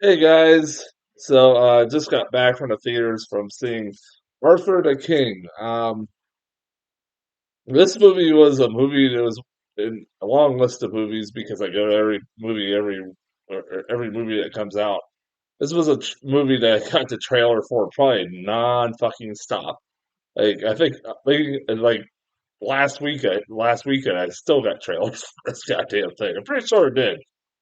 Hey guys, just got back from the theaters from seeing Arthur the King. This movie was a movie that was in a long list of movies because I go to every movie that comes out. This was a movie that I got the trailer for probably non fucking stop. Like last weekend I still got trailers for this goddamn thing. I'm pretty sure it did.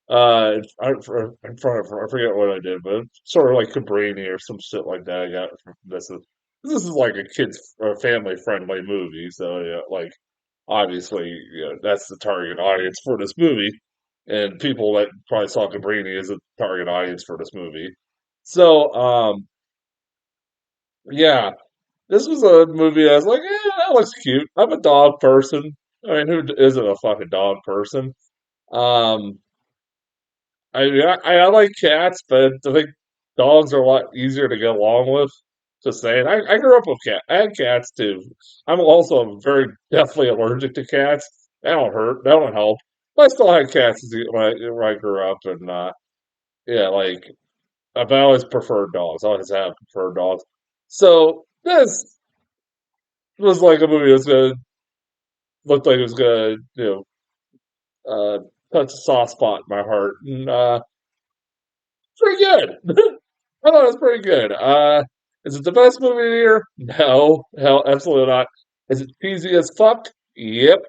I forget what I did, but sort of like Cabrini or some shit like that. I got from this is like a kids or family friendly movie, so yeah, like obviously, that's the target audience for this movie, and people that probably saw Cabrini is a target audience for this movie. So, yeah, this was a movie I was like, yeah, that looks cute. I'm a dog person. I mean, who isn't a fucking dog person? Um, I like cats, but I think dogs are a lot easier to get along with. Just saying, I grew up with cat. I had cats too. I'm also very definitely allergic to cats. They don't hurt. They don't help. But I still had cats when I grew up, and yeah, like I've always preferred dogs. I always have preferred dogs. So this was like a movie that's gonna looked like it was gonna uh, touch a soft spot in my heart, and pretty good. I thought it was pretty good. Is it the best movie of the year? No, hell, absolutely not. Is it cheesy as fuck? Yep.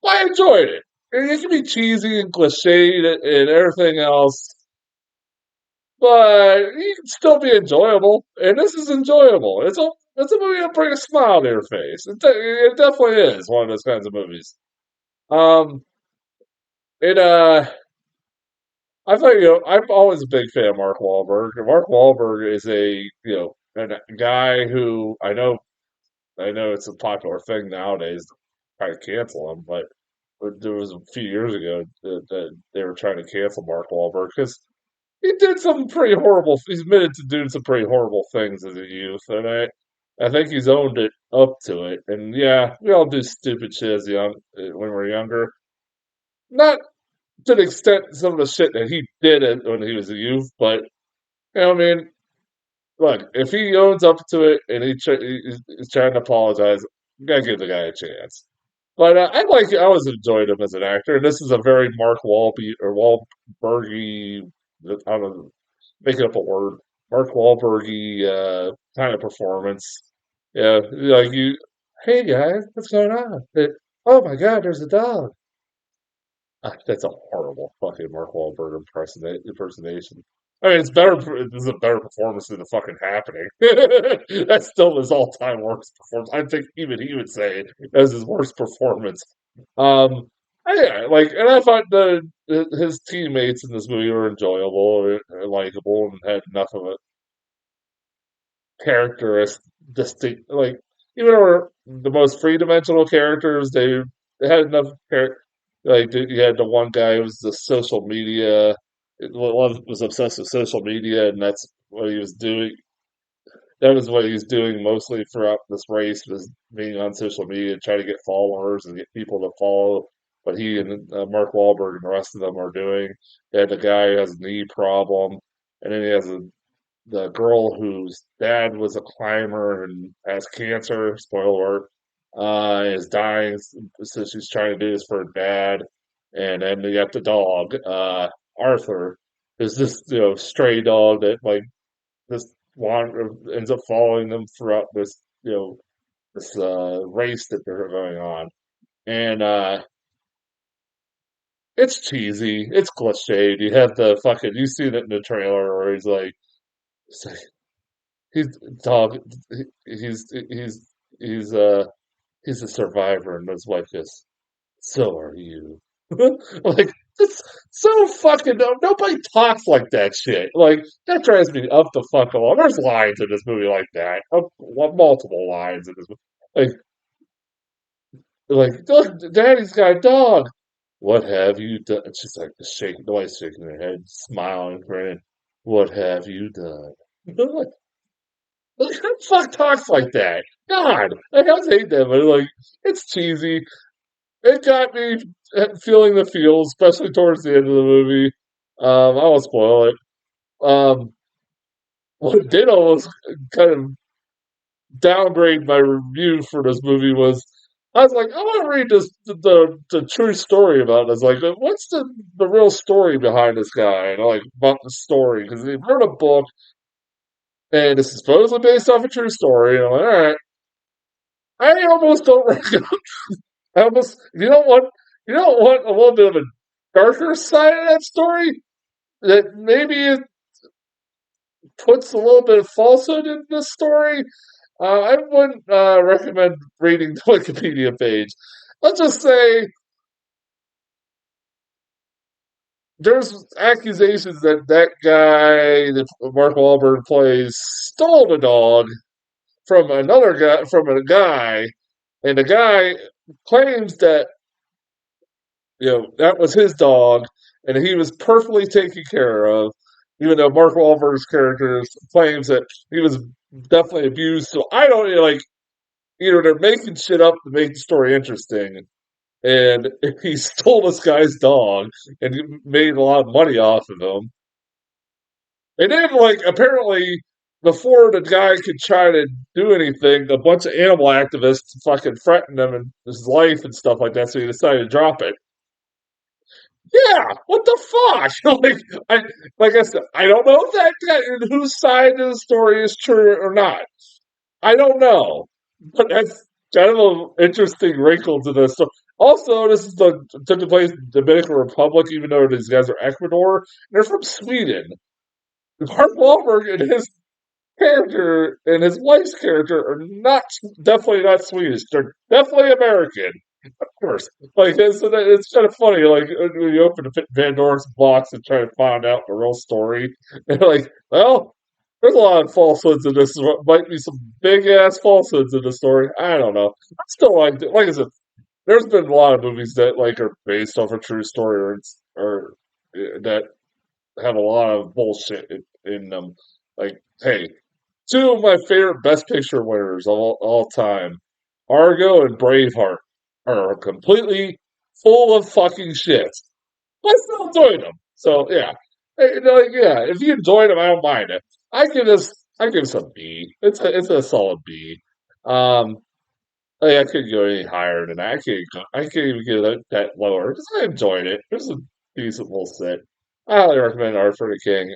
I enjoyed it. It can be cheesy and cliched and everything else, but it can still be enjoyable. And this is enjoyable. It's a movie that brings a smile to your face. It definitely is one of those kinds of movies. Um, it I thought, I'm always a big fan of Mark Wahlberg. And Mark Wahlberg is a guy who I know it's a popular thing nowadays to try to cancel him, but there was a few years ago that they were trying to cancel Mark Wahlberg because he did some pretty horrible. He's admitted to doing some pretty horrible things as a youth, and I think he's owned it up to it. And yeah, we all do stupid shit as young when we're younger. Not to the extent some of the shit that he did when he was a youth, but I mean, look, if he owns up to it and he's trying to apologize, you gotta give the guy a chance. But I always enjoyed him as an actor, and this is a very Mark Wahlberg or Wahlbergy. I don't know, making up a word. Mark Wahlbergy kind of performance. Yeah, like you. Hey guys, what's going on? Oh my God, there's a dog. That's a horrible fucking Mark Wahlberg impersonation. I mean, it's better. This is a better performance than the fucking Happening. That's still his all-time worst performance. I think even he would say that's his worst performance. Um, yeah, like, and I thought his teammates in this movie were enjoyable, and likable, and had enough of a characteristic, distinct. Like, even though the most three-dimensional characters, they had enough like you had the one guy who was the social media, was obsessed with social media, and that's what he was doing. That was what he was doing mostly throughout this race, was being on social media, trying to get followers and get people to follow what he and Mark Wahlberg and the rest of them are doing. They had the guy who has a knee problem, and then he has the girl whose dad was a climber and has cancer. Spoiler alert! Is dying, so she's trying to do this for her dad. And then you got the dog, Arthur, is this stray dog that like this wander ends up following them throughout this this race that they're going on, and it's cheesy, it's cliched. You have the fucking you see that in the trailer where he's like he's dog. He's he's a survivor, and his wife is. So are you? Like it's so fucking nobody talks like that shit. Like that drives me up the fuck along. There's lines in this movie like that. Multiple lines in this movie. Like look, Daddy's got a dog. What have you done? She's like shaking, the wife's shaking her head, smiling, grinning. What have you done? Like, who the fuck talks like that? God, I don't hate that, but like, it's cheesy. It got me feeling the feels, especially towards the end of the movie. I won't spoil it. Um, what did almost kind of downgrade my review for this movie was I was like, I want to read the true story about it. I was like, what's the real story behind this guy? And I like about the story because he wrote a book and this is supposedly based off a true story. And I'm like, all right, I almost don't recommend. I almost you don't want a little bit of a darker side of that story that maybe it puts a little bit of falsehood in the story. I wouldn't recommend reading the Wikipedia page. Let's just say there's accusations that that guy that Mark Wahlberg plays stole the dog from another guy, from a guy, and the guy claims that that was his dog, and he was perfectly taken care of. Even though Mark Wahlberg's character claims that he was definitely abused, so I don't like either they're making shit up to make the story interesting, and he stole this guy's dog and made a lot of money off of him. And then, like, apparently, before the guy could try to do anything, a bunch of animal activists fucking threatened him and his life and stuff like that, so he decided to drop it. Yeah, what the fuck? I, like I said, I don't know if that guy, whose side of the story is true or not. I don't know, but that's kind of an interesting wrinkle to this. So, also, this is took place in the Dominican Republic, even though these guys are Ecuador. They're from Sweden. Mark Wahlberg and his character and his wife's character are not definitely not Swedish. They're definitely American, of course. Like it's kind of funny. Like when you open the Pandora's box and try to find out the real story, and like, well, there's a lot of falsehoods in this. Might be some big ass falsehoods in the story. I don't know. I still like it. Like I said, there's been a lot of movies that like are based off a true story or that have a lot of bullshit in them. Like, hey, two of my favorite Best Picture winners of all time, Argo and Braveheart, are completely full of fucking shit. I still enjoyed them. So yeah, like, yeah. If you enjoyed them, I don't mind it. I give this a B. It's a solid B. Um, like, I couldn't go any higher than that. I can't even get that lower because I enjoyed it. It was a decent little sit. I highly recommend Art for the King.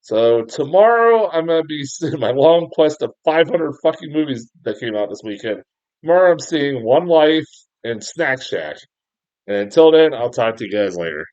So tomorrow I'm gonna be seeing my long quest of 500 fucking movies that came out this weekend. Tomorrow I'm seeing One Life and Snack Shack. And until then, I'll talk to you guys later.